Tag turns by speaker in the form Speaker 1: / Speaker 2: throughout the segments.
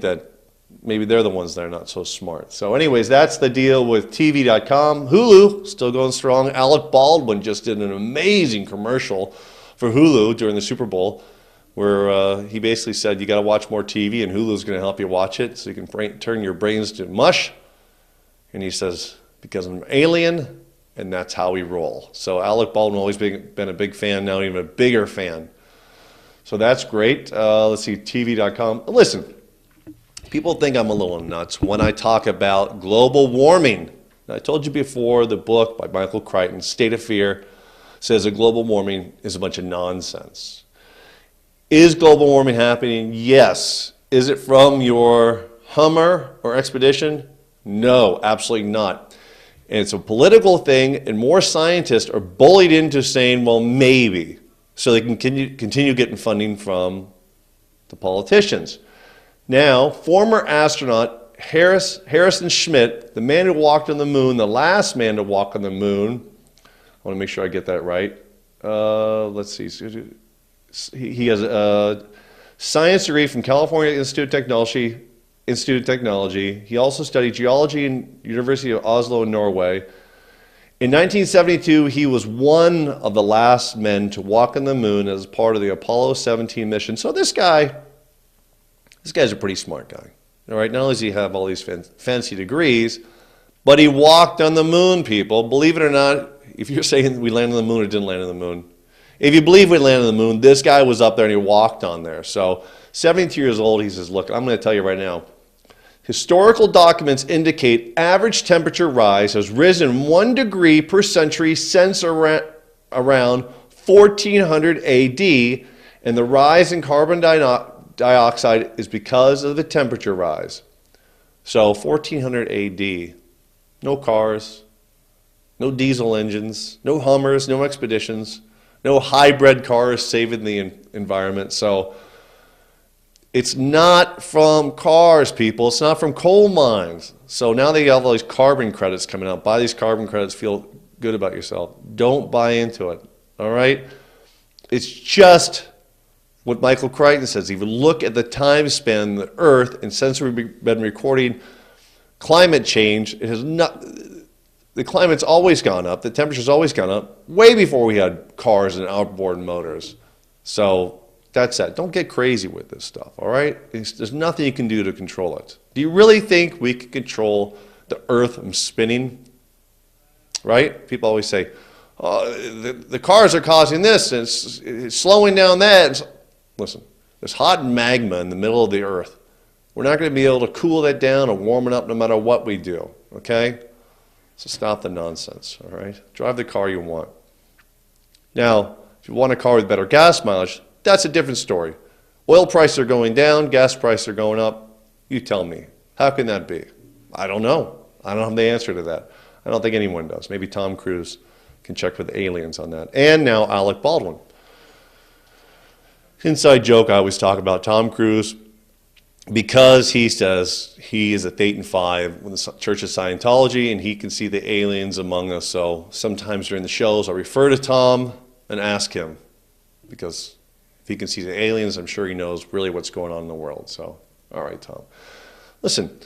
Speaker 1: that maybe they're the ones that are not so smart. So anyways, that's the deal with TV.com. Hulu, still going strong. Alec Baldwin just did an amazing commercial for Hulu during the Super Bowl where he basically said you got to watch more TV and Hulu's going to help you watch it so you can turn your brains to mush. And he says, because I'm an alien, and that's how we roll. So Alec Baldwin always been a big fan, now even a bigger fan. So that's great. Let's see, TV.com. Listen, people think I'm a little nuts when I talk about global warming. Now, I told you before, the book by Michael Crichton, State of Fear, says that global warming is a bunch of nonsense. Is global warming happening? Yes. Is it from your Hummer or Expedition? No, absolutely not. And it's a political thing, and more scientists are bullied into saying, well, maybe, so they can continue getting funding from the politicians. Now, former astronaut Harrison Schmitt, the man who walked on the moon, the last man to walk on the moon, I want to make sure I get that right. Let's see. He has a science degree from California Institute of Technology. He also studied geology in University of Oslo in Norway. In 1972, he was one of the last men to walk on the moon as part of the Apollo 17 mission. So this guy's a pretty smart guy. All right, not only does he have all these fancy degrees, but he walked on the moon, people. Believe it or not, if you're saying we landed on the moon or didn't land on the moon, if you believe we landed on the moon, this guy was up there and he walked on there. So 72 years old, he says, look, I'm going to tell you right now, historical documents indicate average temperature rise has risen 1 degree per century since around 1400 AD, and the rise in carbon dioxide is because of the temperature rise. So 1400 AD, no cars, no diesel engines, no Hummers, no Expeditions, no hybrid cars saving the environment. So it's not from cars, people. It's not from coal mines. So now they have all these carbon credits coming out. Buy these carbon credits, feel good about yourself. Don't buy into it, all right? It's just what Michael Crichton says. If you look at the time span, the Earth, and since we've been recording climate change, it has not. The climate's always gone up. The temperature's always gone up, way before we had cars and outboard motors. So that's that. Don't get crazy with this stuff, all right? There's nothing you can do to control it. Do you really think we can control the Earth from spinning? Right? People always say, oh, the cars are causing this, and it's slowing down that. Listen, there's hot magma in the middle of the Earth. We're not going to be able to cool that down or warm it up no matter what we do, okay? So stop the nonsense, all right? Drive the car you want. Now, if you want a car with better gas mileage, that's a different story. Oil prices are going down, gas prices are going up. You tell me. How can that be? I don't know. I don't have the answer to that. I don't think anyone does. Maybe Tom Cruise can check with aliens on that. And now Alec Baldwin. Inside joke I always talk about Tom Cruise, because he says he is a Thetan 5 with the Church of Scientology and he can see the aliens among us. So sometimes during the shows I refer to Tom and ask him, because if he can see the aliens, I'm sure he knows really what's going on in the world. So, all right, Tom. Listen,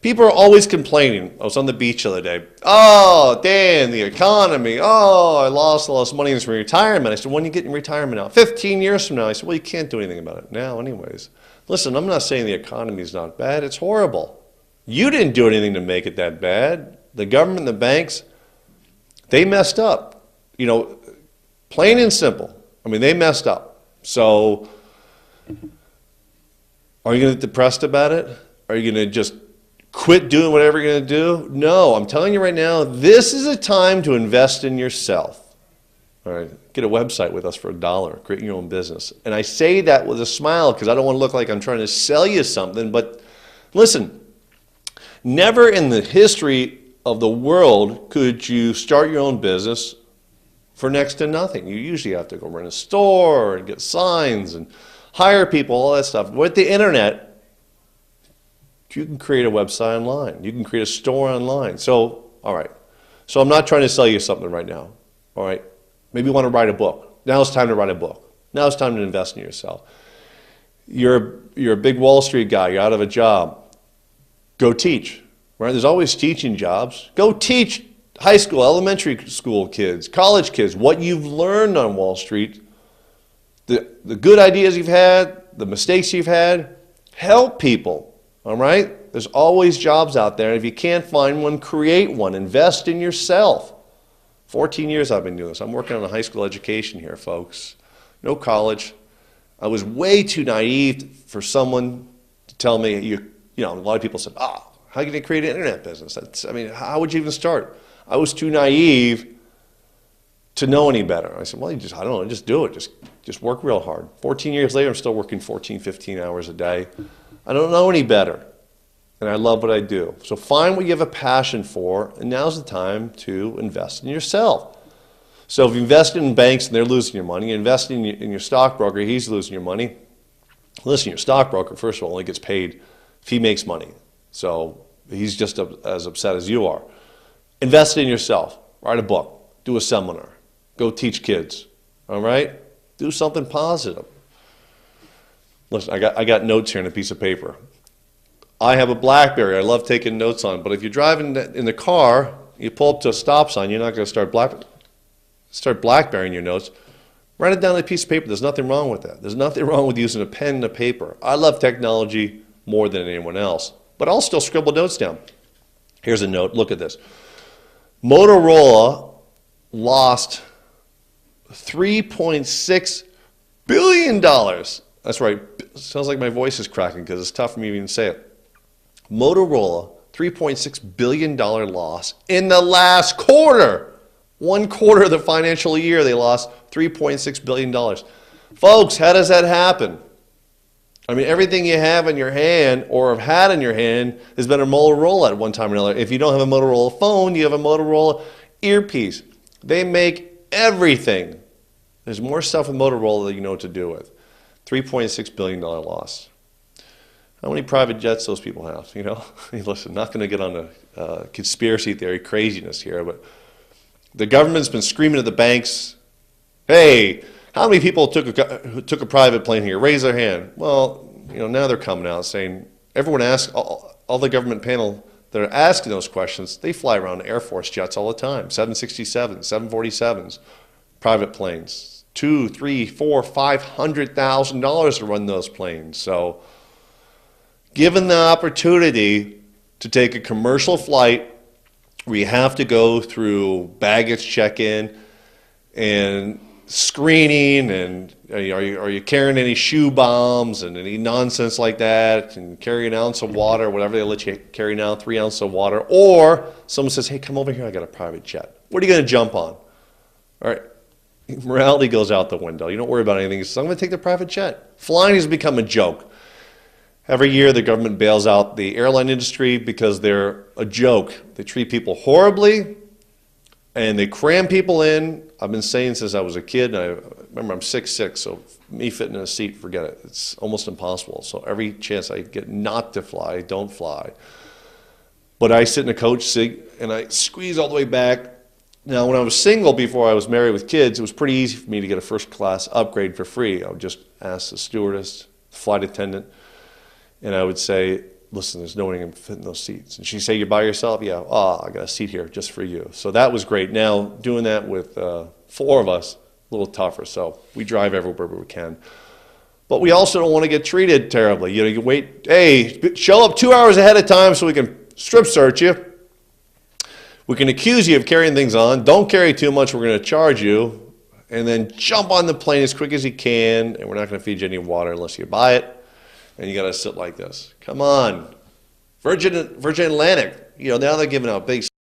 Speaker 1: people are always complaining. I was on the beach the other day. Oh, Dan, the economy. Oh, I lost all this money in retirement. I said, when are you getting retirement now? 15 years from now. I said, well, you can't do anything about it now anyways. Listen, I'm not saying the economy is not bad. It's horrible. You didn't do anything to make it that bad. The government, the banks, they messed up. You know, plain and simple. I mean, they messed up. So are you going to get depressed about it? Are you going to just quit doing whatever you're going to do? No, I'm telling you right now, this is a time to invest in yourself. All right, get a website with us for $1, create your own business. And I say that with a smile because I don't want to look like I'm trying to sell you something. But listen, never in the history of the world could you start your own business for next to nothing. You usually have to go rent a store and get signs and hire people, all that stuff. With the internet, you can create a website online. You can create a store online. So, all right. So I'm not trying to sell you something right now. All right. Maybe you want to write a book. Now it's time to write a book. Now it's time to invest in yourself. You're a big Wall Street guy, you're out of a job. Go teach, right? There's always teaching jobs. Go teach high school, elementary school kids, college kids, what you've learned on Wall Street, the good ideas you've had, the mistakes you've had. Help people, all right? There's always jobs out there. And if you can't find one, create one. Invest in yourself. 14 years I've been doing this. I'm working on a high school education here, folks. No college. I was way too naive for someone to tell me, you know, a lot of people said, how can you create an internet business? How would you even start? I was too naive to know any better. I said, well, I don't know, just do it. Just work real hard. 14 years later, I'm still working 14, 15 hours a day. I don't know any better, and I love what I do. So find what you have a passion for, and now's the time to invest in yourself. So if you invest in banks and they're losing your money, you invest in your stockbroker, he's losing your money. Listen, your stockbroker, first of all, only gets paid if he makes money. So he's just as upset as you are. Invest in yourself. Write a book. Do a seminar. Go teach kids. All right? Do something positive. Listen, I got notes here on a piece of paper. I have a BlackBerry I love taking notes on, but if you're driving in the car, you pull up to a stop sign, you're not going to start BlackBerrying your notes. Write it down on a piece of paper. There's nothing wrong with that. There's nothing wrong with using a pen and a paper. I love technology more than anyone else, but I'll still scribble notes down. Here's a note. Look at this. Motorola lost $3.6 billion. That's right. Sounds like my voice is cracking because it's tough for me to even say it. Motorola, $3.6 billion loss in the last quarter. 1 quarter of the financial year, they lost $3.6 billion. Folks, how does that happen? I mean, everything you have in your hand or have had in your hand has been a Motorola at one time or another. If you don't have a Motorola phone, you have a Motorola earpiece. They make everything. There's more stuff with Motorola that you know what to do with. $3.6 billion loss. How many private jets those people have? You know, listen, not going to get on the conspiracy theory craziness here, but the government's been screaming at the banks, hey, how many people took a private plane here? Raise their hand. Well, you know, now they're coming out saying, everyone asks, all the government panel that are asking those questions, they fly around Air Force jets all the time, 767s, 747s, private planes, $200,000, $300,000, $400,000, $500,000 to run those planes. So given the opportunity to take a commercial flight where you have to go through baggage check-in and screening, and are you carrying any shoe bombs and any nonsense like that, and carry an ounce of water, whatever they let you carry now, 3 ounces of water, or someone says, hey, come over here, I got a private jet. What are you going to jump on? All right, morality goes out the window. You don't worry about anything. So I'm going to take the private jet. Flying has become a joke. Every year the government bails out the airline industry because they're a joke. They treat people horribly and they cram people in. I've been saying since I was a kid, and I remember I'm 6'6", so me fitting in a seat, forget it. It's almost impossible. So every chance I get not to fly, don't fly. But I sit in a coach seat and I squeeze all the way back. Now, when I was single before I was married with kids, it was pretty easy for me to get a first class upgrade for free. I would just ask the stewardess, the flight attendant, and I would say, listen, there's no one going to fit in those seats. And she'd say, you're by yourself? Yeah. I got a seat here just for you. So that was great. Now, doing that with 4 of us, a little tougher. So we drive everywhere we can. But we also don't want to get treated terribly. You know, you wait, hey, show up 2 hours ahead of time so we can strip search you. We can accuse you of carrying things on. Don't carry too much, we're going to charge you. And then jump on the plane as quick as you can, and we're not going to feed you any water unless you buy it. And you got to sit like this. Come on. Virgin Atlantic, you know, now they're giving out big